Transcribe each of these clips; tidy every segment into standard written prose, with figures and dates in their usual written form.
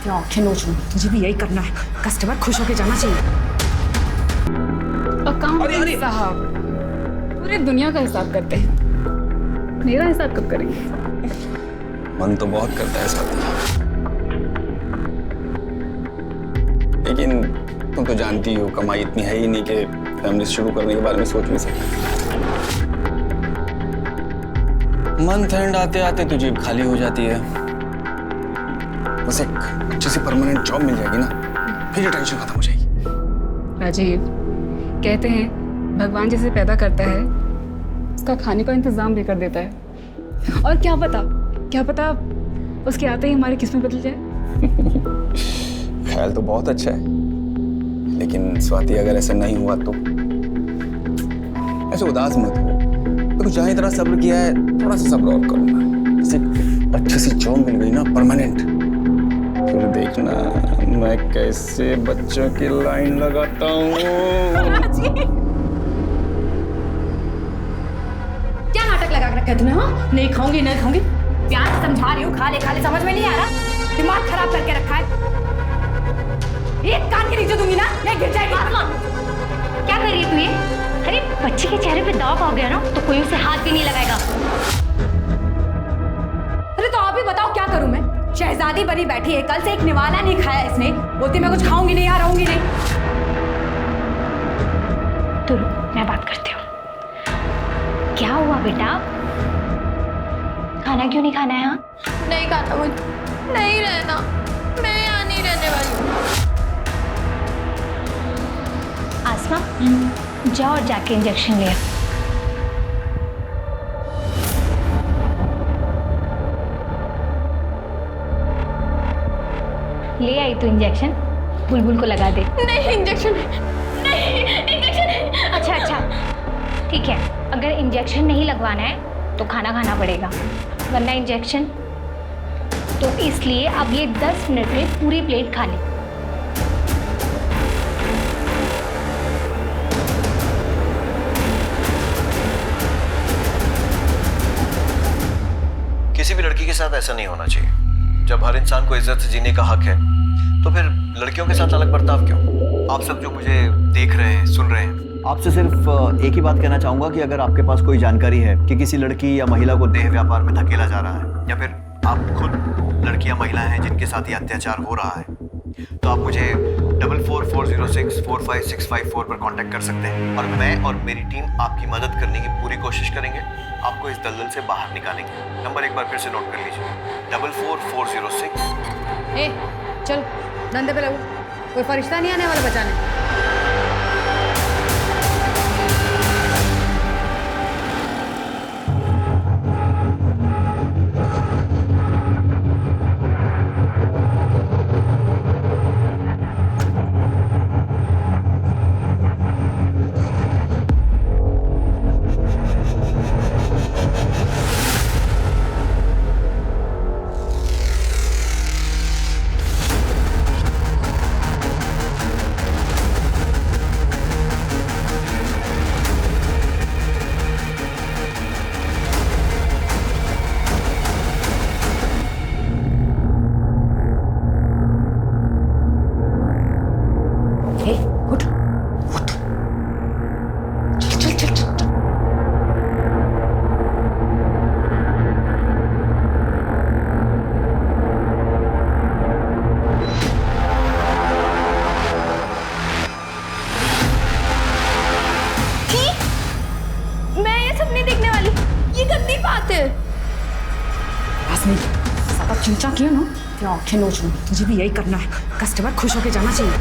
क्या आंखें नोच लूं, मुझे भी यही करना है। कस्टमर खुश होके जाना चाहिए। अकाउंटेंट साहब पूरी दुनिया का हिसाब करते हैं, मेरा हिसाब कब करेंगे? मन तो बहुत करता है स्वाति, लेकिन तुम तो जानती हो कमाई इतनी है ही नहीं कि फैमिली शुरू करने के बारे में सोच भी सकते। मंथ एंड आते आते तो जेब खाली हो जाती है। बस एक अच्छी सी परमानेंट जॉब मिल जाएगी ना, फिर ये टेंशन खत्म हो जाएगी। राजीव, कहते हैं भगवान जिसे पैदा करता है उसका खाने का इंतजाम भी कर देता है। और क्या पता उसके आते ही हमारी किस्मत बदल जाए। ख्याल तो बहुत अच्छा है, लेकिन स्वाति अगर ऐसा नहीं हुआ तो ऐसे उदास मत हो। तो जहाँ इतना सब्र किया है, थोड़ा सा सब्र और करूंगा। जैसे अच्छी सी जॉब मिल गई ना परमानेंट, फिर देखना मैं कैसे बच्चों की लाइन लगाता हूँ। क्या नाटक लगा के रखा है तुमने? हाँ, नहीं खाऊंगी नहीं खाऊंगी, प्यार से समझा रही हूँ, खा ले समझ में नहीं आ रहा, दिमाग खराब करके रखा है। एक कान के नीचे दूंगी ना, ये गिर जाएगी। क्या कर रही है तू ये? अरे बच्चे के चेहरे पे दाग आ गया ना तो कोई उसे हाथ भी नहीं लगाएगा। अरे तो आप ही बताओ क्या करूं मैं? शहजादी बनी बैठी है, कल से एक निवाला नहीं खाया इसने, बोलती मैं कुछ खाऊंगी नहीं, यहाँ रहूंगी नहीं। तो मैं बात करती हूँ। क्या हुआ बेटा? खाना क्यों नहीं खाना है? यहाँ नहीं खाना मुझे, नहीं रहना, मैं यहाँ नहीं रहने वाली हूँ। आसमा, जाओ और जाके इंजेक्शन ले आ। ले आई तो इंजेक्शन बुलबुल को लगा दे। नहीं इंजेक्शन, नहीं इंजेक्शन। अच्छा ठीक है, अगर इंजेक्शन नहीं लगवाना है तो खाना खाना पड़ेगा, वरना इंजेक्शन तो इसलिए अब ये 10 मिनट में पूरी प्लेट खा ले। किसी भी लड़की के साथ ऐसा नहीं होना चाहिए। जब हर इंसान को इज्जत से जीने का हक है तो फिर लड़कियों के साथ अलग बर्ताव क्यों? आप सब जो मुझे देख रहे हैं, सुन रहे हैं, आपसे सिर्फ एक ही बात कहना चाहूंगा कि अगर आपके पास कोई जानकारी है कि किसी लड़की या महिला को देह व्यापार में धकेला जा रहा है, या फिर आप खुद लड़की या महिलाएं हैं जिनके साथ ये अत्याचार हो रहा है, तो आप मुझे 4440645654 पर कांटेक्ट कर सकते हैं और मैं और मेरी टीम आपकी मदद करने की पूरी कोशिश करेंगे, आपको इस दलदल से बाहर निकालेंगे। नंबर एक बार फिर से नोट कर लीजिए, 44406। ए, चल धंधे पे लगो, कोई फरिश्ता नहीं आने वाला बचाने। चिंचा किया ना, क्या आंखें नोच लूं, मुझे भी यही करना है। कस्टमर खुश होके जाना चाहिए।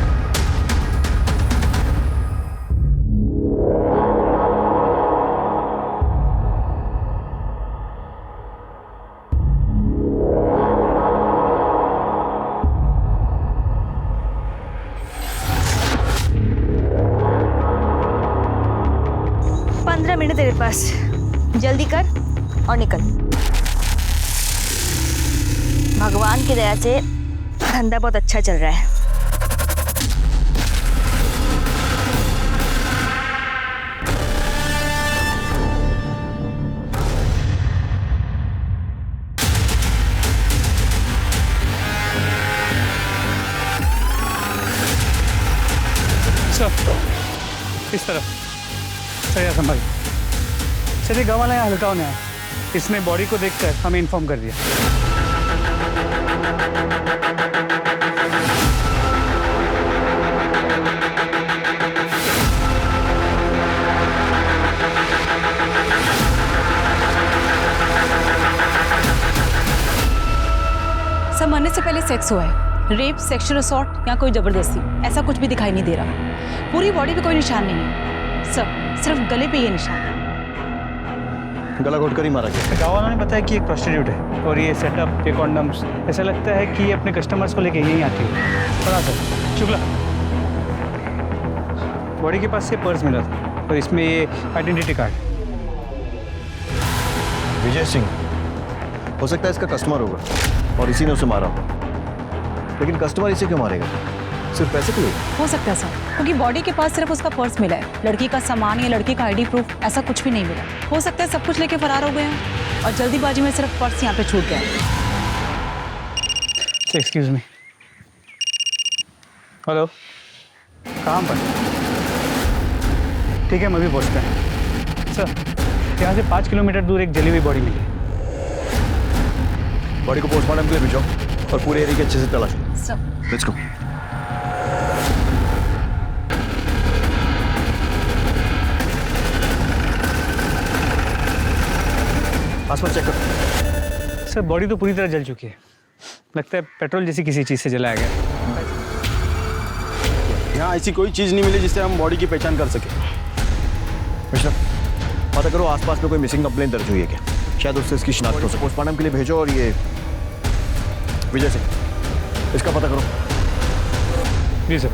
मिनट तेरे पास, जल्दी कर और निकल। भगवान की दया से धंधा बहुत अच्छा चल रहा है। सर इस तरफ सर, यहाँ संभाल सर। ये गाँव वाला यहाँ हल्का होने आया, इसने बॉडी को देखकर हमें इन्फॉर्म कर दिया। सब मरने से पहले सेक्स हुआ है। रेप, सेक्सुअल असॉल्ट या कोई जबरदस्ती, ऐसा कुछ भी दिखाई नहीं दे रहा। पूरी बॉडी पे कोई निशान नहीं है सर, सिर्फ गले पे ये निशान है। गला घोट कर ही मारा गया। गाँव वालों ने बताया कि एक प्रोस्टिट्यूट है और ये सेटअप, ये कॉन्डम्स, ऐसा लगता है कि ये अपने कस्टमर्स को लेके यहीं आती है। पता सर शुक्ला, बॉडी के पास से पर्स मिला था और इसमें ये आइडेंटिटी कार्ड। विजय सिंह हो सकता है इसका कस्टमर होगा और इसी ने उसे मारा, लेकिन कस्टमर इसे क्यों मारेगा? सिर्फ पैसे के लिए? हो सकता है सर, क्योंकि बॉडी के पास सिर्फ उसका पर्स मिला है। लड़की का सामान या लड़की का आईडी प्रूफ ऐसा कुछ भी नहीं मिला। हो सकता है सब कुछ लेके फरार हो गए हैं और जल्दीबाजी में सिर्फ पर्स यहाँ पे छूट गया। Excuse me. हेलो, कहाँ पर? ठीक है, मैं भी पहुँचता हूँ सर। यहाँ से 5 किलोमीटर दूर एक जली हुई बॉडी मिली। बॉडी को पोस्टमार्टम के लिए भेजो और पूरे एरिया के अच्छे से तलाश लो। Let's go. आसपास चेक करो। सर बॉडी तो पूरी तरह जल चुकी है, लगता है पेट्रोल जैसी किसी चीज़ से जलाया गया। यहाँ ऐसी कोई चीज़ नहीं मिली जिससे हम बॉडी की पहचान कर सके। मिश्रा, पता करो आसपास में कोई मिसिंग कंप्लेंट दर्ज हुई है क्या? शायद उससे इसकी शिनाख्त हो सके। पोस्टमार्टम के लिए भेजो। और ये विजय सिंह, इसका पता करो। जी सर।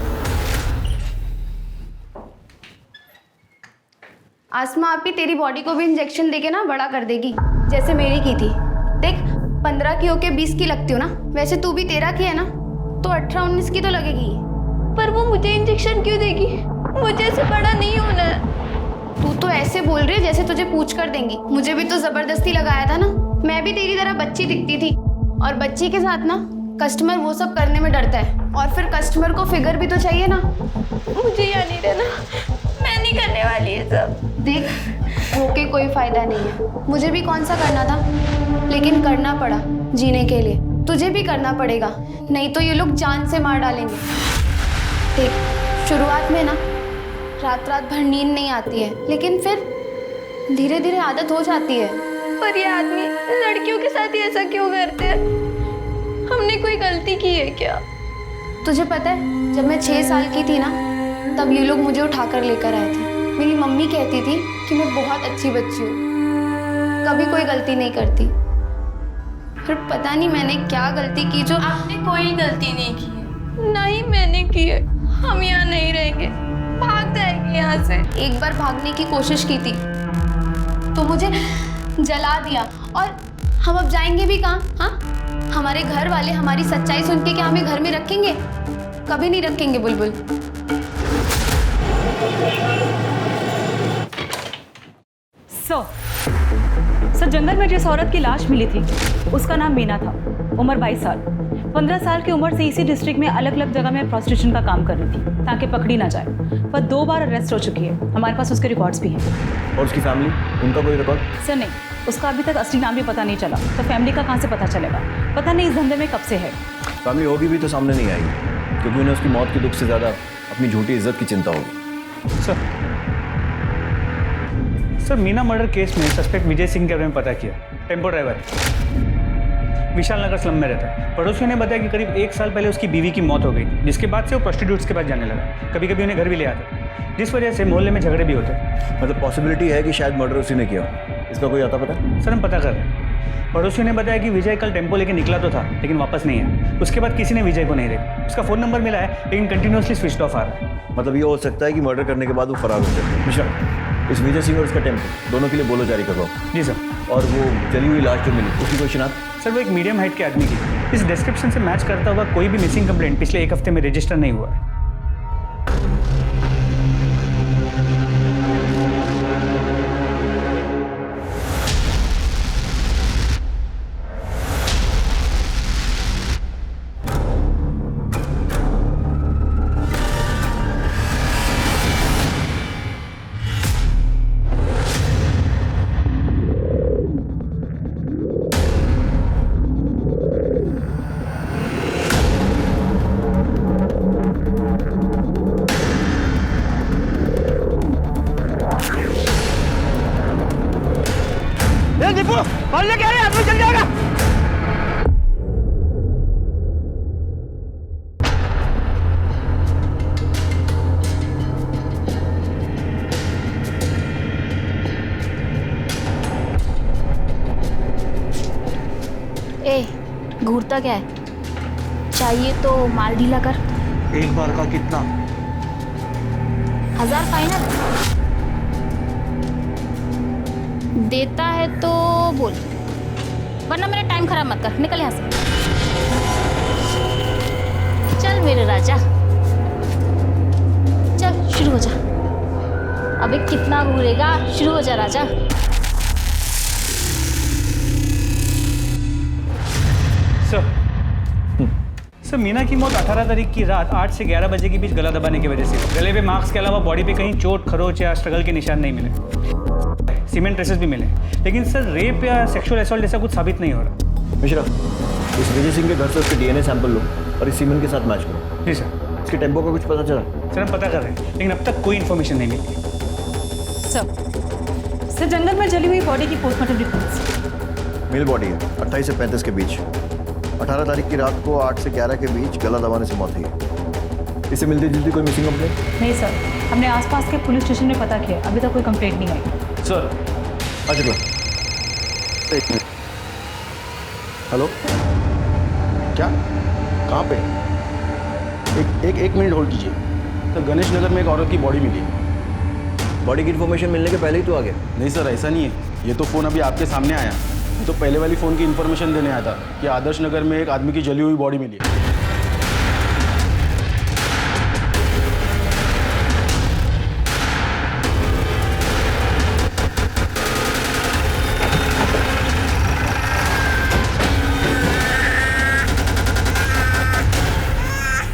आसमा आपी तेरी बॉडी को भी इंजेक्शन देके ना बड़ा कर देगी, जैसे मेरी की थी। देख 15 की होके 20 की लगती हो ना, वैसे तू भी 13 की है ना, तो 18-19 की तो लगेगी। पर वो मुझे इंजेक्शन क्यों देगी? मुझे ऐसे बड़ा नहीं होना है। तू तो ऐसे बोल रही है जैसे तुझे पूछ कर देंगी। मुझे भी तो जबरदस्ती लगाया था ना। मैं भी तेरी तरह बच्ची दिखती थी, और बच्ची के साथ ना कस्टमर वो सब करने में डरता है, और फिर कस्टमर को फिगर भी तो चाहिए ना। मुझे यहाँ नहीं रहना, मैं नहीं करने वाली है सब। देख होके कोई फायदा नहीं है। मुझे भी कौन सा करना था, लेकिन करना पड़ा जीने के लिए। तुझे भी करना पड़ेगा, नहीं तो ये लोग जान से मार डालेंगे। देख शुरुआत में ना रात रात भर नींद नहीं आती है, लेकिन फिर धीरे धीरे आदत हो जाती है। पर ये आदमी लड़कियों के साथ ही ऐसा क्यों करते हैं? हमने कोई गलती की है क्या? तुझे पता है जब मैं 6 साल की थी ना, तब ये लोग मुझे उठाकर लेकर आए थे। मेरी मम्मी कहती थी कि मैं बहुत अच्छी बच्ची हूँ, कभी कोई गलती नहीं करती। फिर पता नहीं मैंने क्या गलती की जो। आपने कोई गलती नहीं की है। नहीं मैंने की है। हम यहाँ नहीं रहेंगे, भाग जाएंगे यहाँ से। एक बार भागने की कोशिश की थी तो मुझे जला दिया, और हम अब जाएंगे भी कहाँ? हाँ, हमारे घर वाले हमारी सच्चाई सुन के क्या हमें घर में रखेंगे? कभी नहीं रखेंगे बुलबुल। सर जंगल में जिस औरत की लाश मिली थी उसका नाम मीना था, उम्र 22 साल। 15 साल की उम्र से इसी डिस्ट्रिक्ट में अलग अलग जगह में प्रोस्टिट्यूशन का काम कर रही थी ताकि पकड़ी ना जाए, पर 2 बार अरेस्ट हो चुकी है। हमारे पास उसके रिकॉर्ड्स भी हैं। और उसकी फैमिली, उनका कोई रिकॉर्ड? सर नहीं, उसका अभी तक असली नाम भी पता नहीं चला, तो फैमिली का कहाँ से पता चलेगा? पता नहीं इस धंधे में कब से है। फैमिली होगी भी तो सामने नहीं आएगी, क्योंकि उन्हें उसकी मौत के दुख से ज़्यादा अपनी झूठी इज्जत की चिंता होगी। सर मीना मर्डर केस में सस्पेक्ट विजय सिंह के बारे में पता किया। Tempo driver Vishal Nagar slum में रहता है। पड़ोसियों ने बताया कि करीब 1 साल पहले उसकी बीवी की मौत हो गई, जिसके बाद से वो प्रोस्टिट्यूट्स के पास जाने लगा। कभी कभी उन्हें घर भी ले आता, जिस वजह से मोहल्ले में झगड़े भी होते। मतलब पॉसिबिलिटी है कि शायद मर्डर उसी ने किया। इसका कोई आता पता? सर हम पता कर रहे हैं। पड़ोसियों ने बताया कि विजय कल टेम्पो लेके निकला तो था, लेकिन वापस नहीं आया। उसके बाद किसी ने विजय को नहीं देखा। उसका फ़ोन नंबर मिला है, लेकिन कंटिन्यूसली स्विच ऑफ आ रहा है। मतलब ये हो सकता है कि मर्डर करने के बाद वो फरार हो जाए। मिश्रा, इस विजय सिंह और उसका टेम्पो दोनों के लिए बोलो जारी करवाओ। जी सर। और वो जली हुई लाश जो मिली, उसकी कोई शिनाख्त? सर वो एक मीडियम हाइट के आदमी की, इस डिस्क्रिप्शन से मैच करता हुआ कोई भी मिसिंग कंप्लेंट पिछले 1 हफ्ते में रजिस्टर नहीं हुआ है। मुहूर्ता क्या है? चाहिए तो माल ढीला कर। एक बार का कितना? 1000 फाइनल। देता है तो बोल, वरना मेरा टाइम खराब मत कर। निकल यहाँ से। चल मेरे राजा, चल शुरू हो जा। अबे कितना घूरेगा, शुरू हो जा राजा। सर मीना की मौत 18 तारीख की रात 8 से 11 बजे के बीच गला दबाने की वजह से। गले पे मार्क्स के अलावा बॉडी पे कहीं चोट, खरोच या स्ट्रगल के निशान नहीं मिले। सीमेंट ट्रेसेस भी मिले, लेकिन सर रेप या सेक्सुअल असॉल्ट जैसा कुछ साबित नहीं हो रहा। मिश्रा, इस विजय सिंह के घर से उसके डीएनए सैंपल लो और इस सीमेंट के साथ मैच करो। जी सर। इसके टेम्पो का कुछ पता चला? सर हम पता कर रहे हैं, लेकिन अब तक कोई इन्फॉर्मेशन नहीं मिली। सर जंगल में जली हुई बॉडी की पोस्टमार्टम रिपोर्ट्स। मेल बॉडी है, 28 से 35 के बीच। 18 तारीख की रात को 8 से 11 के बीच गला दबाने से मौत हुई है। इससे मिलती जुलती कोई मिसिंग कंप्लेंट? नहीं सर, हमने आसपास के पुलिस स्टेशन में पता किया, अभी तक कोई कंप्लेंट नहीं आई। सर अच्छा हेलो, क्या? कहाँ पे? एक मिनट होल्ड कीजिए। सर गणेश नगर में एक औरत की बॉडी मिली है। बॉडी की इन्फॉर्मेशन मिलने के पहले ही तो आ गया। नहीं सर, ऐसा नहीं है। ये तो फ़ोन अभी आपके सामने आया। तो पहले वाली फ़ोन की इन्फॉर्मेशन देने आया था कि आदर्श नगर में एक आदमी की जली हुई बॉडी मिली है।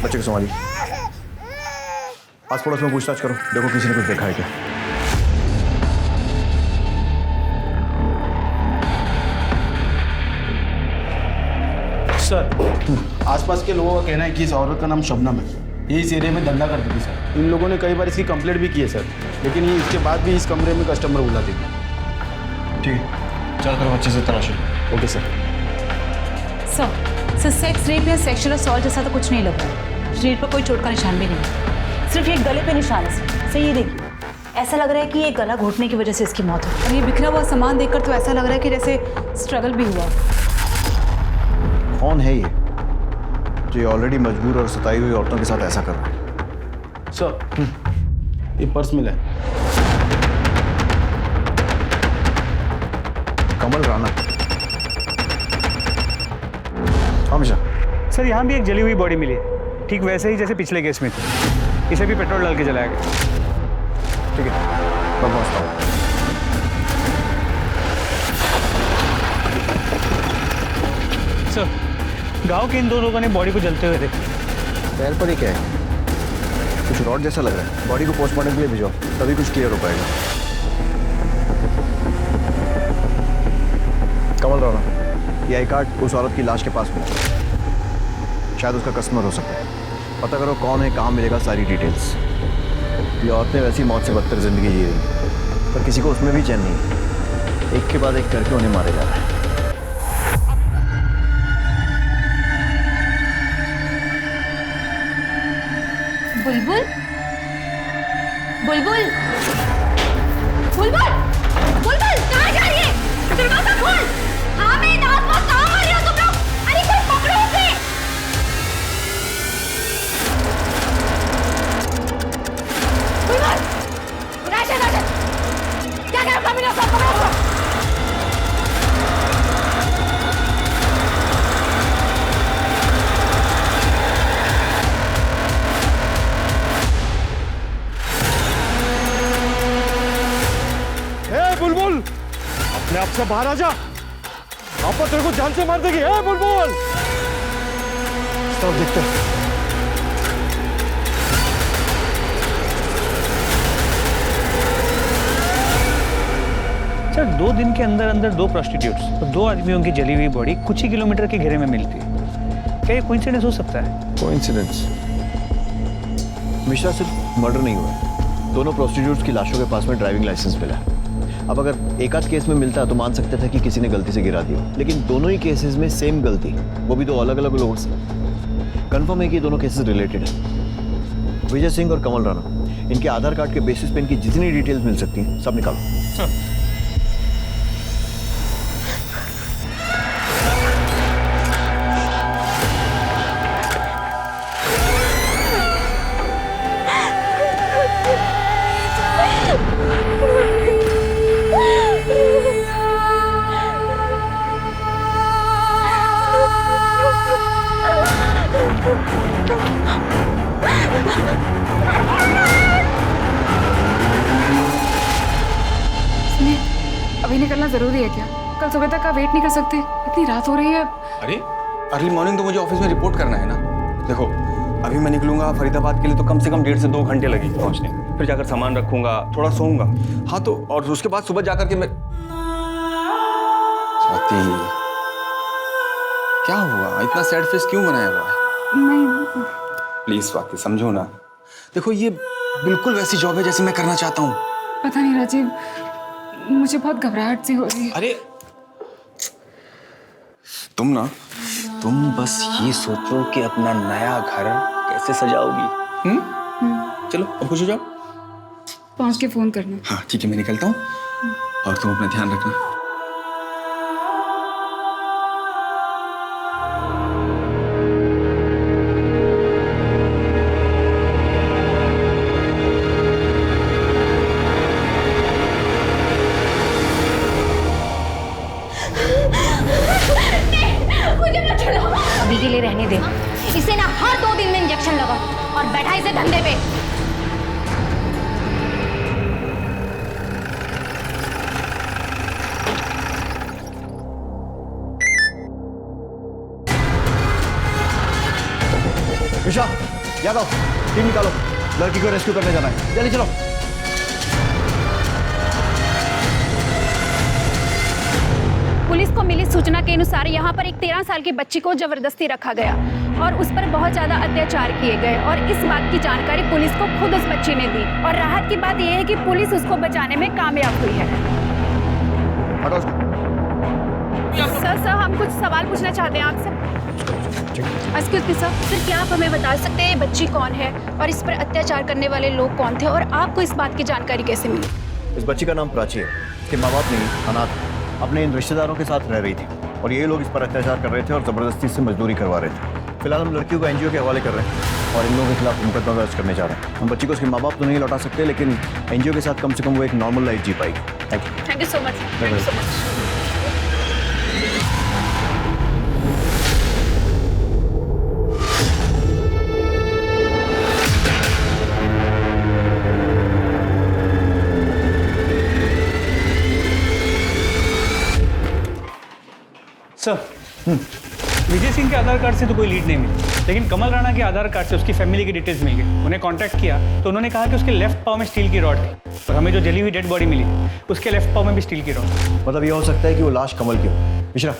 बच्चे को संभालिए। आस पड़ोस में पूछताछ करो, देखो किसी ने कुछ देखा है क्या। सर आसपास के लोगों का कहना है कि इस औरत का नाम शबनम है। ये इस एरिया में धंधा करती थी सर। इन लोगों ने कई बार इसकी कंप्लेंट भी की है सर, लेकिन ये इसके बाद भी इस कमरे में कस्टमर बुलाती थी। ठीक है, चल करो अच्छे से तलाशी। Okay sir. Sir sex rape या सेक्सुअल असॉल्ट जैसा तो कुछ नहीं लग रहा। शरीर पर कोई चोट का निशान भी नहीं है, सिर्फ एक गले पे निशान है। सर ये देखिए, ऐसा लग रहा है कि ये गला घोटने की वजह से इसकी मौत हुई। और ये बिखरा हुआ सामान देखकर तो ऐसा लग रहा है कि जैसे स्ट्रगल भी हुआ। कौन है ये जो ऑलरेडी मजबूर और सताई हुई औरतों के साथ ऐसा कर रहा है? सर ये पर्स मिला है। कमल राणा। हाँ मिश्रा। सर यहाँ भी एक जली हुई बॉडी मिली है, ठीक वैसे ही जैसे पिछले केस में थी। इसे भी पेट्रोल डाल के जलाया गया। ठीक है, मैं पहुँचता हूँ। सर गांव के इन दो लोगों ने बॉडी को जलते हुए देखा। पैर पर ही क्या है? कुछ रॉड जैसा लग रहा है। बॉडी को पोस्टमार्टम के लिए भिजवाओ, तभी कुछ क्लियर हो पाएगा। कमल राणा, ये आई कार्ड उस औरत की लाश के पास मिला, शायद उसका कस्टमर हो सकता है। पता करो कौन है, कहाँ मिलेगा, सारी डिटेल्स। ये औरतें वैसी मौत से बदतर जिंदगी जी रही, पर किसी को उसमें भी चैन नहीं। एक के बाद एक करके उन्हें मारे जा रहा है। बुलबुल, बुलबुल, बुलबुल, बुलबुल, कहाँ जा रही है? दरवाजा खोल। हामिद, आसपास कहाँ आ रहे हो तुम लोग? अरे कोई पकड़ो उसे। बुलबुल, राशन, राशन, क्या कर रहा है? सब पकड़ो उसको। बुलबुल अपने आप से बाहर आ जा, आपा तेरे को जान से मार देगी। है बुलबुल, सब देखते हैं। सर 2 दिन के अंदर अंदर 2 प्रोस्टिट्यूट्स और 2 आदमियों की जली हुई बॉडी कुछ ही किलोमीटर के घेरे में मिलती है। क्या ये कोइंसिडेंस हो सकता है? कोइंसिडेंस? मिश्रा, सिर्फ मर्डर नहीं हुआ, दोनों प्रोस्टिट्यूट्स की लाशों के पास में ड्राइविंग लाइसेंस मिला। अब अगर एक आध केस में मिलता तो मान सकते थे कि किसी ने गलती से गिरा दिया, लेकिन दोनों ही केसेस में सेम गलती, वो भी 2 अलग अलग लोगों से। कंफर्म है कि दोनों केसेस रिलेटेड हैं। विजय सिंह और कमल राणा, इनके आधार कार्ड के बेसिस पे इनकी जितनी डिटेल्स मिल सकती हैं सब निकालो। अभी निकलना जरूरी है क्या? कल सुबह तक का वेट नहीं कर सकते? इतनी रात हो रही है। अरे अर्ली मॉर्निंग तो मुझे ऑफिस में रिपोर्ट करना है ना। देखो अभी मैं निकलूंगा फरीदाबाद के लिए तो कम से कम 1.5 से 2 घंटे लगेंगे पहुंचने। फिर जाकर सामान रखूंगा, थोड़ा सोऊंगा। हाँ तो और उसके बाद सुबह जाकर के मैं स्वाति, क्या हुआ? इतना सैड फेस क्यों बनाया हुआ है? नहीं, प्लीज स्वाति समझो ना। देखो ये बिल्कुल वैसी जॉब है जैसे मैं करना चाहता हूँ। पता नहीं राजीव, मुझे बहुत घबराहट सी हो रही है। अरे तुम बस ये सोचो कि अपना नया घर कैसे सजाओगी। चलो अब खुश हो जाओ। पहुंच के फोन करना। हाँ ठीक है, मैं निकलता हूँ और तुम अपना ध्यान रखना। अभी के लिए रहने दे। इसे ना हर 2 दिन में इंजेक्शन लगा और बैठा इसे धंधे पे। विशा, यादव, टीम निकालो, लड़की को रेस्क्यू करने जाना है। जल्दी चलो। पुलिस को मिली सूचना के अनुसार यहाँ पर एक 13 साल की बच्ची को जबरदस्ती रखा गया और उस पर बहुत ज्यादा अत्याचार किए गए और इस बात की जानकारी पुलिस को खुद उस बच्ची ने दी और राहत की बात यह है कि पुलिस उसको बचाने में कामयाब हुई है। सर हम कुछ सवाल पूछना चाहते हैं आपसे। एक्सक्यूज मी सर, क्या आप हमें बता सकते हैं ये बच्ची कौन है और इस पर अत्याचार करने वाले लोग कौन थे और आपको इस बात की जानकारी कैसे मिली? इस बच्ची का नाम प्राची है। इसके माँ बाप नहीं, अनाथ, अपने इन रिश्तेदारों के साथ रह रही थी और ये लोग इस पर अत्याचार कर रहे थे और ज़बरदस्ती से मजदूरी करवा रहे थे। फिलहाल हम लड़कियों को एनजीओ के हवाले कर रहे हैं और इन लोगों के खिलाफ मुकदमा दर्ज करने जा रहे हैं। हम बच्ची को उसके माँ बाप तो नहीं लौटा सकते, लेकिन एनजीओ के साथ कम से कम वो एक नॉर्मल लाइफ जी पाएगी। Thank you so much. Thank you so much. Sir, Vijay Singh के आधार कार्ड से तो कोई लीड नहीं मिली, लेकिन कमल राणा के आधार कार्ड से उसकी फैमिली की डिटेल्स मिल गई। उन्हें कांटेक्ट किया तो उन्होंने कहा कि उसके लेफ्ट पाव में स्टील की रॉड थी और हमें जो जली हुई डेड बॉडी मिली उसके लेफ्ट पाव में भी स्टील की रॉड। मतलब ये हो सकता है कि वो लाश कमल की हो। मिश्रा,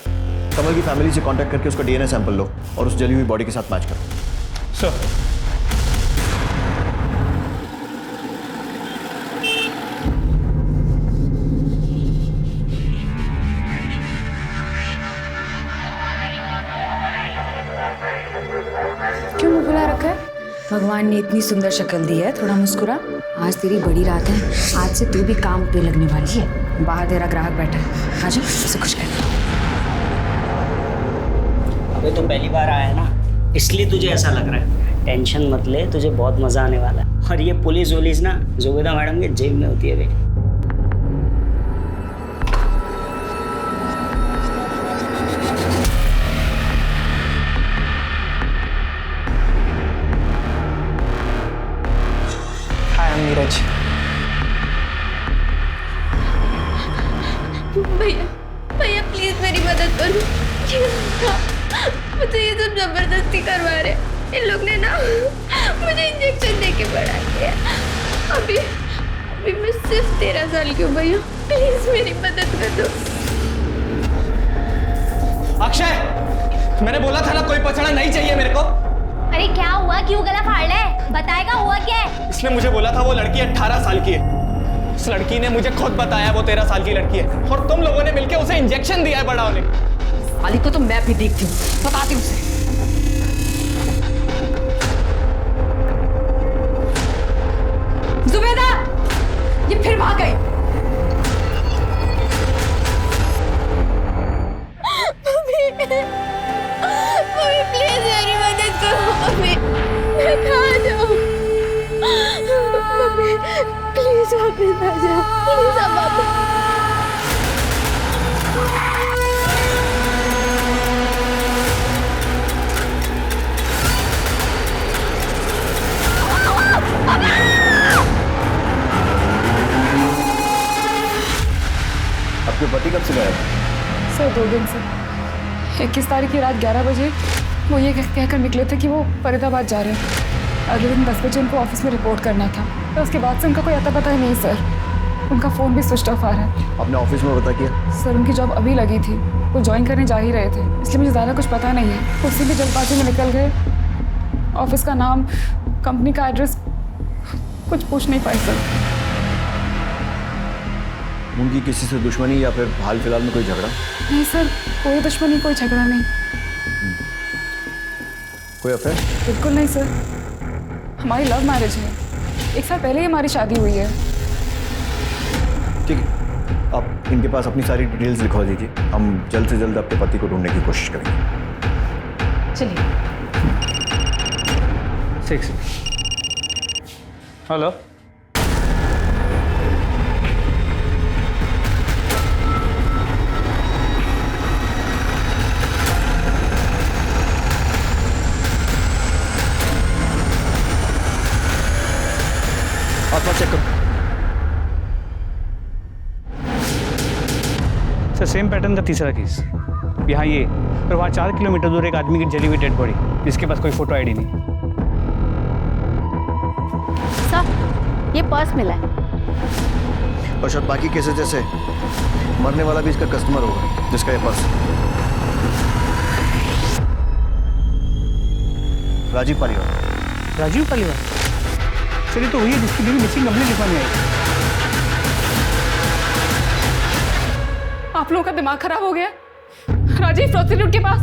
कमल की फैमिली से कांटेक्ट करके उसका डीएनए सैंपल लो और उस जली हुई बॉडी के साथ मैच करो। सर, क्यों मुंह फुला रखा है? भगवान ने इतनी सुंदर शक्ल दी है, थोड़ा मुस्कुरा। आज तेरी बड़ी रात है, आज से तू भी काम पे लगने वाली है। बाहर तेरा ग्राहक बैठा है, आजा उसे खुश कर। अबे तो पहली बार आया है ना, इसलिए तुझे ऐसा लग रहा है। टेंशन मत ले, तुझे बहुत मजा आने वाला है। और ये पुलिस वुलिस ना जुबेदा मैडम के जेब में होती है भाई। नीरज, भैया भैया प्लीज मेरी मदद करो। मुझे ये सब जबरदस्ती करवा रहे हैं। इन लोग ने ना मुझे इंजेक्शन दे के बढ़ा दिया। अभी मैं सिर्फ 13 साल की हूँ भैया, प्लीज मेरी मदद कर दो। अक्षय, मैंने बोला था ना कोई पछाड़ा नहीं चाहिए मेरे को। अरे क्या हुआ, क्यों गला फाड़ रहा है? बताएगा हुआ क्या है? इसने मुझे बोला था वो लड़की 18 साल की है। उस लड़की ने मुझे खुद बताया वो 13 साल की लड़की है और तुम लोगों ने मिलकर उसे इंजेक्शन दिया है बड़ा होने। साली को तो मैं भी देखती हूँ, बताती हूँ उसे। जुबेदा, ये फिर भाग गई। मम्मी प्लीज मेरी मदद करो। मम्मी मैं कहाँ जाऊँ? मम्मी प्लीज वापस आ जाओ, प्लीज आप वापस। से गायब? सर 2 दिन से। 21 तारीख की रात 11 बजे वो ये कहकर निकले थे कि वो फरीदाबाद जा रहे हैं। अगले दिन 10 बजे उनको ऑफिस में रिपोर्ट करना था। तो उसके बाद से उनका कोई अता पता ही नहीं सर। उनका फ़ोन भी स्विच ऑफ आ रहा है। आपने ऑफिस में पता किया? सर उनकी जॉब अभी लगी थी, वो ज्वाइन करने जा ही रहे थे, इसलिए मुझे ज़्यादा कुछ पता नहीं है। उसी भी जल्दबाजी में निकल गए। ऑफिस का नाम, कंपनी का एड्रेस कुछ पूछ नहीं पाए सर। उनकी किसी से दुश्मनी या फिर हाल फिलहाल में कोई झगड़ा? नहीं सर, कोई दुश्मनी, कोई झगड़ा नहीं। कोई अफेयर? बिल्कुल नहीं सर, हमारी लव मैरिज है। 1 साल पहले ही हमारी शादी हुई है। ठीक है, आप इनके पास अपनी सारी डिटेल्स लिखवा दीजिए। हम जल्द से जल्द आपके पति को ढूंढने की कोशिश करेंगे। चलिए। 6 हेलो। आप चेक करो। सर सेम पैटर्न का तीसरा केस। यहाँ ये और वहाँ 4 किलोमीटर दूर एक आदमी की जली हुई डेड बॉडी, जिसके पास कोई फोटो आईडी नहीं। सर ये पर्स मिला है। और शायद बाकी केसेस जैसे मरने वाला भी इसका कस्टमर होगा, जिसका ये पर्स। राजीव पालीवाल। राजीव पालीवाल? चलिए तो वही है जिसकी बीवी मिसिंग कंप्लेंट लिखवाने आई। आप लोगों का दिमाग खराब हो गया? राजीव प्रोस्टिट्यूट के पास?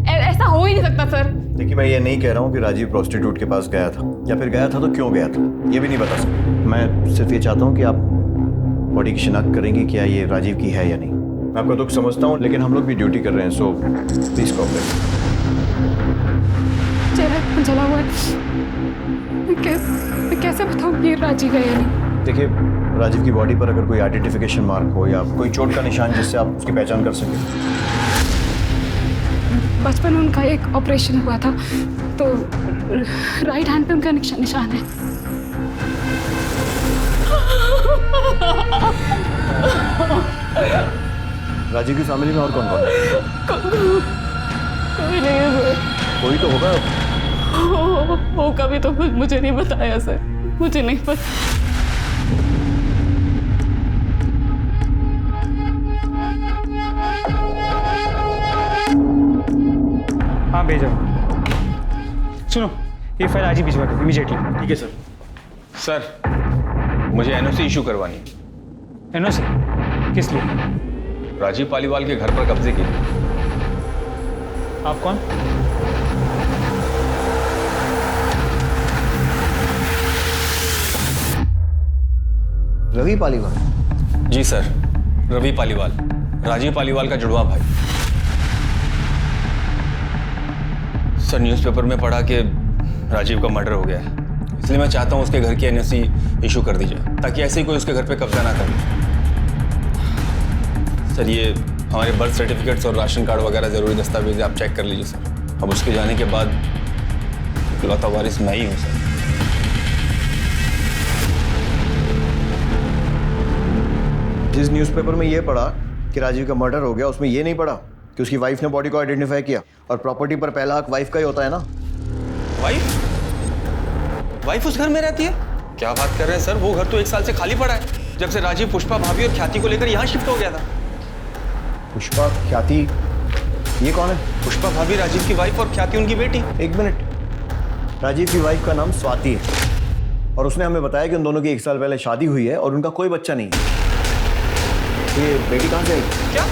ऐसा हो ही नहीं सकता सर। देखिए, मैं ये नहीं कह रहा हूँ कि राजीव प्रोस्टिट्यूट के पास गया था, या फिर गया था तो क्यों गया था, ये भी नहीं बता सकता। मैं सिर्फ ये चाहता हूँ कि आप बॉडी की शिनाख्त करेंगे क्या ये राजीव की है या नहीं। मैं आपका दुख समझता हूँ, लेकिन हम लोग भी ड्यूटी कर रहे हैं, सो प्लीज कोऑपरेट। चेहरा जला हुआ है, मैं कैसे बताऊँ कि राजीव है या नहीं? देखिए, राजीव की बॉडी पर अगर कोई आइडेंटिफिकेशन मार्क हो या कोई चोट का निशान जिससे आप उसकी पहचान कर सकें। बचपन में उनका एक ऑपरेशन हुआ था, तो राइट हैंड पे उनका निशान है। राजीव की फैमिली में और कौन कौन है? कोई नहीं है सर। कोई तो होगा। होगा भी तो मुझे नहीं बताया सर, मुझे नहीं पता। हाँ भेजो। सुनो, ये फाइल आज ही भिजवा दो इमीडिएटली। ठीक है सर। सर मुझे एनओसी इशू करवानी है। एनओसी? किस लिए? राजीव पालीवाल के घर पर कब्जे के लिए। आप कौन? रवि पालीवाल? जी सर, रवि पालीवाल, राजीव पालीवाल का जुड़वा भाई। सर न्यूज़पेपर में पढ़ा कि राजीव का मर्डर हो गया है, इसलिए मैं चाहता हूँ उसके घर की एनओसी इशू कर दी जाए, ताकि ऐसे ही कोई उसके घर पे कब्जा ना करे। सर ये हमारे बर्थ सर्टिफिकेट्स और राशन कार्ड वगैरह ज़रूरी दस्तावेज आप चेक कर लीजिए सर। अब उसके जाने के बाद इकलौता वारिस मैं ही हूँ सर। जिस न्यूज़पेपर में ये पढ़ा कि राजीव का मर्डर हो गया, उसमें ये नहीं पढ़ा कि उसकी वाइफ ने बॉडी को आइडेंटिफाई किया, और प्रॉपर्टी पर पहला हक वाइफ का ही होता है ना। वाइफ उस घर में रहती है? क्या बात कर रहे हैं सर, वो घर तो 1 साल से खाली पड़ा है, जब से राजीव पुष्पा भाभी और ख्याति को लेकर यहाँ शिफ्ट हो गया था। पुष्पा, ख्याति, ये कौन है? पुष्पा भाभी राजीव की वाइफ और ख्याति उनकी बेटी। 1 मिनट, राजीव की वाइफ का नाम स्वाति है, और उसने हमें बताया कि उन दोनों की 1 साल पहले शादी हुई है और उनका कोई बच्चा नहीं है। ये बेटी कहाँ से आई? क्या?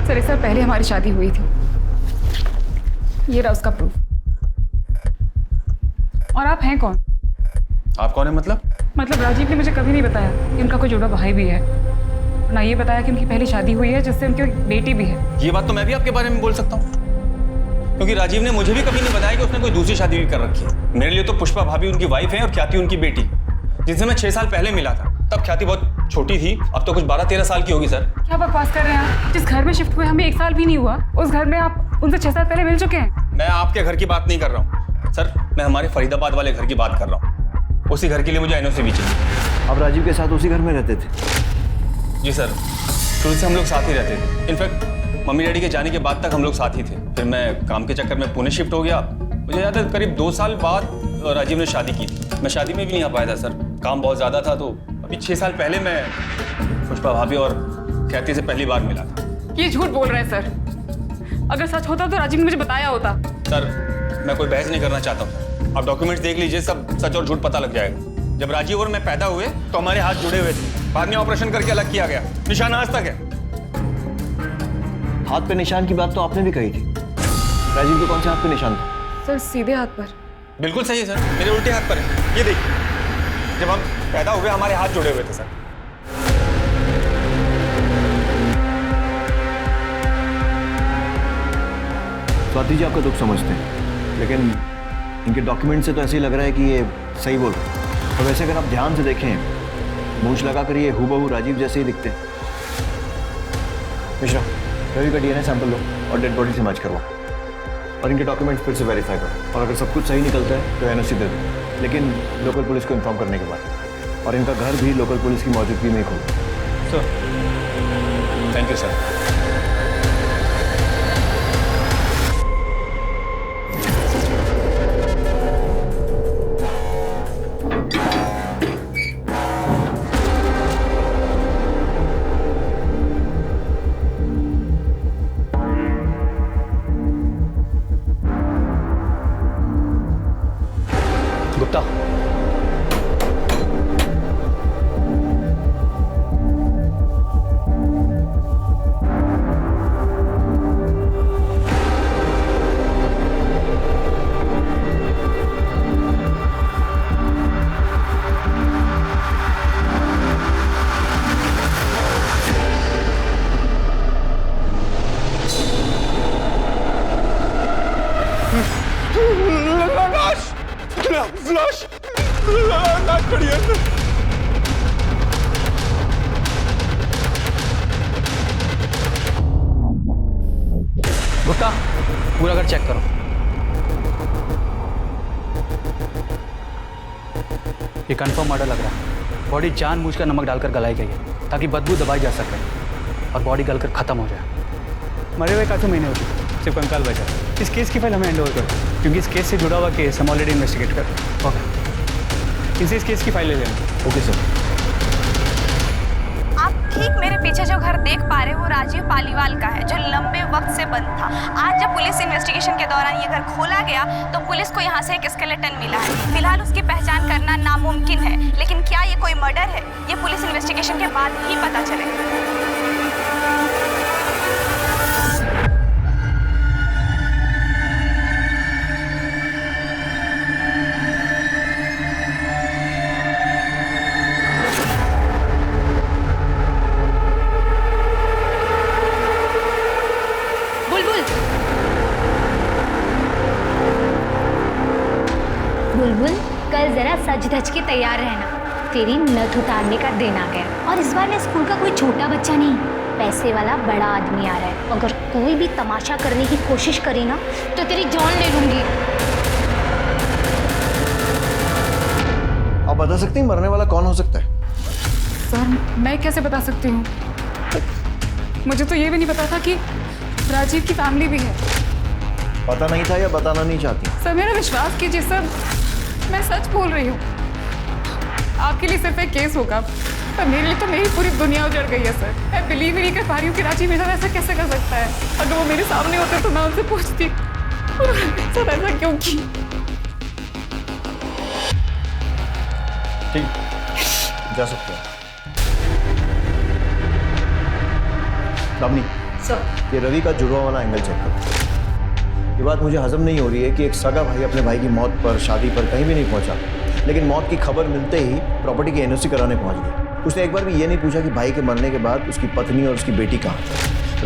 सर 1 साल पहले हमारी शादी हुई थी, ये रहा उसका प्रूफ। और आप हैं कौन? आप कौन है मतलब? मतलब राजीव ने मुझे कभी नहीं बताया कि उनका कोई जुड़वा भाई भी है, ना ये बताया कि उनकी पहली शादी हुई है जिससे उनकी बेटी भी है। ये बात तो मैं भी आपके बारे में बोल सकता हूँ, क्योंकि राजीव ने मुझे भी कभी नहीं बताया कि उसने कोई दूसरी शादी भी कर रखी है। मेरे लिए तो पुष्पा भाभी उनकी वाइफ है और ख्याति उनकी बेटी, जिनसे मैं 6 साल पहले मिला था। तब ख्याति बहुत छोटी थी, अब तो कुछ 12-13 साल की होगी सर। क्या बकवास कर रहे हैं आप? जिस घर में शिफ्ट हुए हमें 1 साल भी नहीं हुआ, उस घर में आप उनसे 6 साल पहले मिल चुके हैं। मैं आपके घर की बात नहीं कर रहा हूँ सर, मैं हमारे फरीदाबाद वाले घर की बात कर रहा हूँ। उसी घर के लिए मुझे एनओसी भी चाहिए। आप राजीव के साथ उसी घर में रहते थे? जी सर, शुरू से हम लोग साथ ही रहते थे। इनफैक्ट मम्मी डैडी के जाने के बाद तक हम लोग साथ ही थे। फिर मैं काम के चक्कर में पुणे शिफ्ट हो गया। मुझे याद है करीब 2 साल बाद राजीव ने शादी की थी। मैं शादी में भी नहीं आ पाया था सर, काम बहुत ज़्यादा था। तो अभी 6 साल पहले मैं पुष्पा भाभी और ख्याति से पहली बार मिला था। ये झूठ बोल रहे हैं सर। अगर सच होता तो राजीव ने मुझे बताया होता। सर मैं कोई बहस नहीं करना चाहता हूँ, आप डॉक्यूमेंट्स देख लीजिए, सब सच और झूठ पता लग जाएगा। जब राजीव और मैं पैदा हुए तो हमारे हाथ जुड़े हुए थे, बाद में ऑपरेशन करके अलग किया गया, निशान आज तक है। हाथ पे निशान की बात तो आपने भी कही थी। राजीव के कौन से हाथ पे निशान था? सर सीधे हाथ पर। बिल्कुल सही है सर, मेरे उल्टे हाथ पर है। ये देखिए, जब हम पैदा हुए हमारे हाथ जुड़े हुए थे सर। स्वाति जी आपका दुख समझते हैं, लेकिन इनके डॉक्यूमेंट से तो ऐसे ही लग रहा है कि ये सही बोल रहे हैं। और वैसे अगर आप ध्यान से देखें, मूंछ लगाकर ये हूबहू राजीव जैसे ही दिखते हैं। मिश्रा, रवि का डीएनए सैंपल लो और डेड बॉडी से मैच करवाओ और इनके डॉक्यूमेंट्स फिर से वेरीफाई करो। और अगर सब कुछ सही निकलता है तो एनओसी दे दो, लेकिन लोकल पुलिस को इन्फॉर्म करने के बाद। और इनका घर भी लोकल पुलिस की मौजूदगी में ही खोलो। Sir thank you sir. Gupta, लाश खड़ी है। गुप्ता, पूरा घर चेक करो। ये कंफर्म मर्डर लग रहा है। बॉडी जानबूझकर नमक डालकर गलाई गई है ताकि बदबू दबाई जा सके और बॉडी गलकर खत्म हो जाए। मरे हुए काफी महीने हो चुके, सिर्फ कंकाल बचा। इस केस की फाइल हमें हैंड ओवर करो, क्योंकि इस केस से जुड़ा हुआ केस हम ऑलरेडी इन्वेस्टिगेट कर रहे हैं। ओके, इनसे इस केस की फाइल ले लेना। Okay sir. आप ठीक मेरे पीछे जो घर देख पा रहे हो वो राजीव पालीवाल का है, जो लंबे वक्त से बंद था। आज जब पुलिस इन्वेस्टिगेशन के दौरान ये घर खोला गया तो पुलिस को यहाँ से एक स्केलेटन मिला है। फिलहाल उसकी पहचान करना नामुमकिन है, लेकिन क्या ये कोई मर्डर है ये पुलिस इन्वेस्टिगेशन के बाद ही पता चलेगा। बुलबुल, कल जरा सज धज के तैयार रहना, तेरी नथ उतारने का दिन आ गया। और इस बार ना स्कूल का कोई छोटा बच्चा नहीं, पैसे वाला बड़ा आदमी आ रहा है। अगर कोई भी तमाशा करने की कोशिश करी ना तो तेरी जान ले लूंगी। आप बता सकती हैं मरने वाला कौन हो सकता है? सर मैं कैसे बता सकती हूँ? मुझे तो ये भी नहीं पता था कि राजीव की फैमिली भी है। पता नहीं था या बताना नहीं चाहती? सर मेरा विश्वास कीजिए सर, मैं सच बोल रही हूँ। आपके लिए सिर्फ एक केस होगा, पर मेरे लिए तो मेरी पूरी दुनिया उजड़ गई है सर। मैं बिलीव ही नहीं कर पा रही हूँ कि राजीव मेरे साथ ऐसा कैसे कर सकता है। अगर वो मेरे सामने होते तो मैं उनसे पूछती सर ऐसा क्यों किया। ठीक, जा सकते हैं। दामिनी, ये रवि का जुड़वा वाला एंगल चेक करो। ये बात मुझे हजम नहीं हो रही है कि एक सगा भाई अपने भाई की मौत पर, शादी पर कहीं भी नहीं पहुंचा, लेकिन मौत की खबर मिलते ही प्रॉपर्टी की एनओसी कराने पहुंच गया। उसने एक बार भी ये नहीं पूछा कि भाई के मरने के बाद उसकी पत्नी और उसकी बेटी कहाँ है।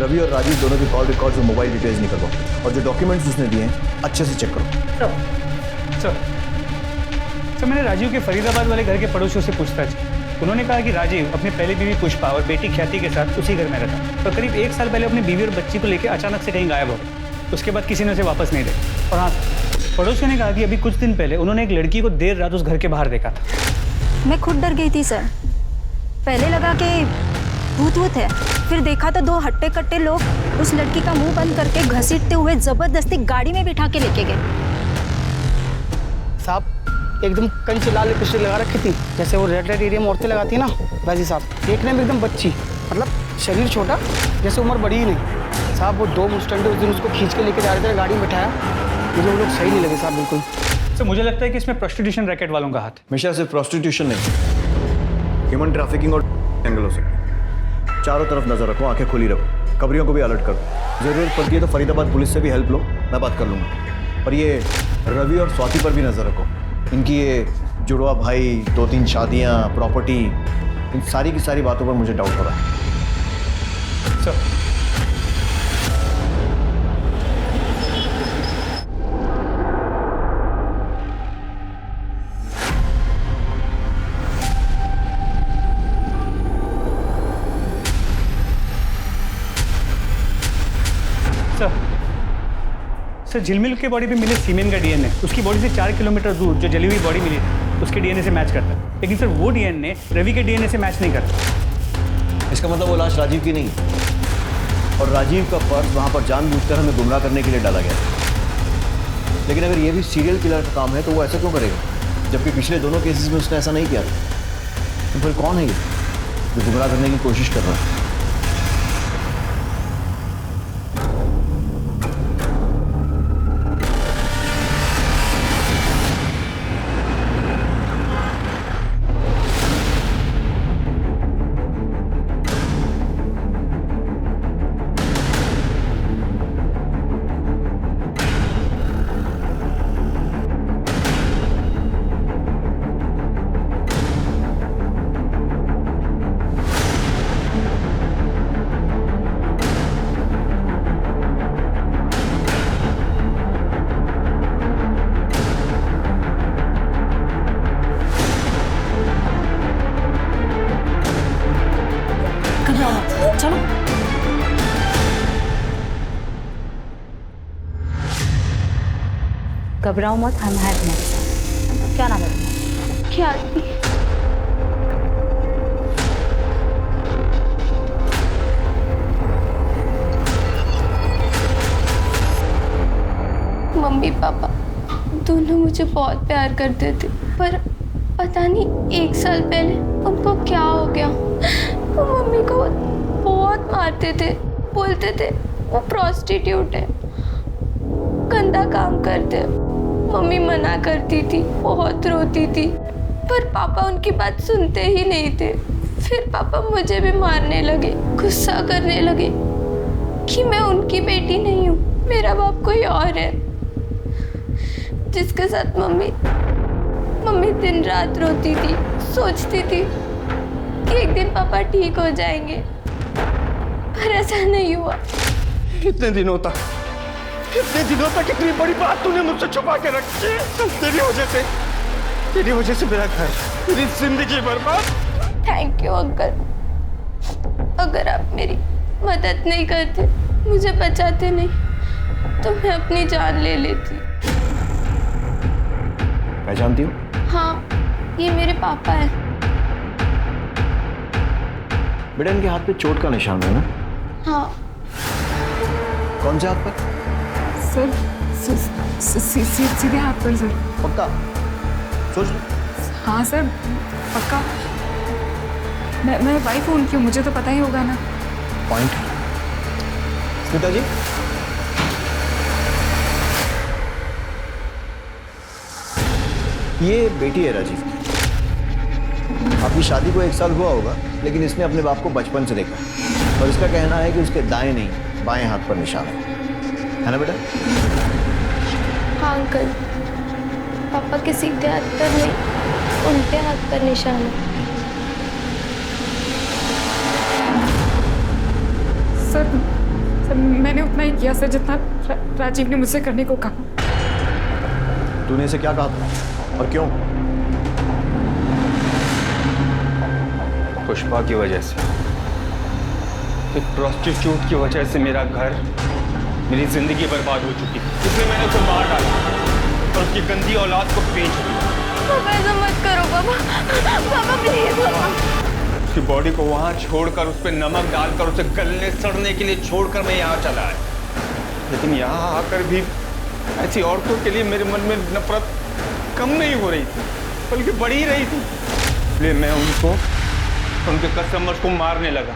रवि और राजीव दोनों की कॉल रिकॉर्ड्स और मोबाइल डिटेल्स निकलवाओ और जो डॉक्यूमेंट्स उसने दिए हैं अच्छे से चेक करो। सर मैंने राजीव के फरीदाबाद वाले घर के पड़ोसियों से पूछताछ की। उन्होंने कहा कि राजीव अपनी पहली बीवी पुष्पा और बेटी ख्याति के साथ उसी घर में रहता, पर करीब 1 साल पहले अपनी बीवी और बच्ची को लेकर अचानक से कहीं गायब हो गया। उसके बाद किसी ने उसे वापस नहीं देखा। और हाँ, पड़ोसियों ने कहा कि अभी कुछ दिन पहले उन्होंने एक लड़की को देर रात उस घर के बाहर देखा था। मैं खुद डर गई थी सर। पहले लगा कि भूत वूत है, फिर देखा तो 2 हट्टे कट्टे लोग उस लड़की का मुंह बंद करके घसीटते हुए जबरदस्ती गाड़ी में बिठा के लेके गए। साहब एकदम कंच लाल लिपस्टिक लगा रखी थी, जैसे वो रेड एरिया में औरतें लगाती है ना, वैसे साहब। देखने में एकदम बच्ची, मतलब शरीर छोटा, जैसे उम्र बड़ी ही नहीं। साहब वो 2 मुस्टंडे उस दिन उसको खींच के लेके जा रहे थे, गाड़ी में बिठाया। मुझे वो लोग सही नहीं लगे साहब बिल्कुल। तो मुझे लगता है कि इसमें प्रोस्टिट्यूशन रैकेट वालों का हाथ। हमेशा सिर्फ प्रोस्टिट्यूशन नहीं, ह्यूमन ट्रैफिकिंग और एंगल हो सकता है। चारों तरफ नजर रखो, आंखें खुली रखो, खबरियों को भी अलर्ट करो। जरूरत पड़ती है तो फरीदाबाद पुलिस से भी हेल्प लो, मैं बात कर लूँगा। और ये रवि और स्वाति पर भी नजर रखो। इनकी ये जुड़वा भाई, 2-3 शादियाँ, प्रॉपर्टी, इन सारी की सारी बातों पर मुझे डाउट हो रहा है। सर सर झिलमिल के बॉडी पे मिले सीमेन का डीएनए उसकी बॉडी से 4 किलोमीटर दूर जो जली हुई बॉडी मिली थी उसके डीएनए से मैच करता है, लेकिन सर वो डीएनए रवि के डीएनए से मैच नहीं करता। इसका मतलब वो लाश राजीव की नहीं, और राजीव का पर्स वहाँ पर जानबूझकर हमें गुमराह करने के लिए डाला गया। लेकिन अगर ये भी सीरियल किलर का काम है तो वो ऐसा क्यों करेगा, जबकि पिछले दोनों केसेस में उसने ऐसा नहीं किया था। तो फिर कौन है ये जो गुमराह करने की कोशिश कर रहा है? चलो घबराओ मत, हम हैं तुम्हारे साथ। क्या नाम है तुम्हारा? क्या मम्मी पापा दोनों मुझे बहुत प्यार करते थे, पर पता नहीं 1 साल पहले उनको क्या हो गया। वो मम्मी को बहुत मारते थे, बोलते थे वो प्रोस्टिट्यूट है, गंदा काम करते। मम्मी मना करती थी, बहुत रोती थी, पर पापा उनकी बात सुनते ही नहीं थे। फिर पापा मुझे भी मारने लगे, गुस्सा करने लगे कि मैं उनकी बेटी नहीं हूँ, मेरा बाप कोई और है, जिसके साथ मम्मी दिन रात रोती थी। सोचती थी कि एक दिन पापा ठीक हो जाएंगे, पर ऐसा नहीं हुआ। इतने दिनों तक इतनी बड़ी बात तूने मुझसे छुपा के रखी है। तेरी वजह से मेरा घर, मेरी जिंदगी बर्बाद। थैंक यू अंकल, अगर आप मेरी मदद नहीं करते, मुझे बचाते नहीं, तो मैं अपनी जान ले लेती। पहचानती हो? हाँ, ये मेरे पापा हैं। बेटा इनके हाथ पे चोट का निशान है ना? हाँ। कौन से हाथ पर? सर सीधे हाथ पर सर। पक्का? सोच लो। हाँ सर पक्का। मैं वाइफ हूँ उनकी, मुझे तो पता ही होगा ना। पॉइंट। स्मिता जी, ये बेटी है राजीव की। आपकी शादी को 1 साल हुआ होगा, लेकिन इसने अपने बाप को बचपन से देखा और इसका कहना है कि उसके दाएं नहीं बाएं हाथ पर निशान है ना बेटा? हाँ अंकल, पापा के सीधे हाथ पर नहीं, उल्टे हाथ पर निशान है। सर मैंने उतना ही किया सर जितना राजीव ने मुझसे करने को कहा। तूने इसे क्या कहा था और क्यों? पुष्पा की वजह से, एक प्रोस्टिट्यूट की वजह से मेरा घर, मेरी जिंदगी बर्बाद हो चुकी थी, इसलिए मैंने उसे मार डाला। और उसकी गंदी औलाद को बेच दिया। पापा ऐसा मत करो पापा, पापा प्लीज पापा। उसकी बॉडी को वहां छोड़कर उस पर नमक डालकर उसे गलने सड़ने के लिए छोड़कर मैं यहाँ चला आया, लेकिन यहाँ आकर भी ऐसी औरतों के लिए मेरे मन में नफरत कम नहीं हो रही थी, बल्कि बढ़ ही रही थी। इसलिए मैं उनको, उनके कस्टमर्स को मारने लगा।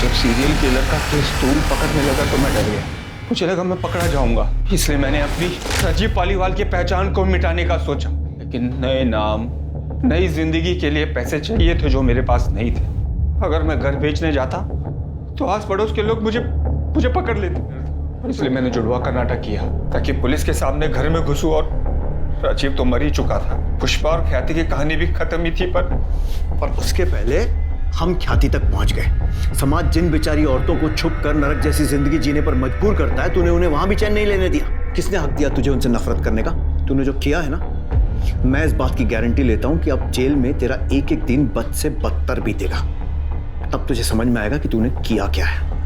जब सीरियल किलर का केस तूल पकड़ने लगा तो मैं डर गया। मुझे लगा मैं पकड़ा जाऊंगा, इसलिए मैंने अपनी राजीव पालीवाल की पहचान को मिटाने का सोचा। लेकिन नए नाम, नई जिंदगी के लिए पैसे चाहिए थे जो मेरे पास नहीं थे। अगर मैं घर बेचने जाता तो आस पड़ोस के लोग मुझे पकड़ लेते। इसलिए मैंने जुड़वा का नाटक किया ताकि पुलिस के सामने घर में घुसूं, और राजीव तो मर ही चुका था। पुष्पा और ख्याति की कहानी भी खत्म ही थी, पर उसके पहले हम ख्याति तक पहुंच गए। समाज जिन बेचारी औरतों को छुप कर नरक जैसी जिंदगी जीने पर मजबूर करता है, तूने उन्हें वहां भी चैन नहीं लेने दिया। किसने हक दिया तुझे उनसे नफरत करने का? तूने जो किया है ना, मैं इस बात की गारंटी लेता हूं कि अब जेल में तेरा एक एक दिन बद से बदतर बीतेगा। तब तुझे समझ में आएगा कि तूने किया क्या है।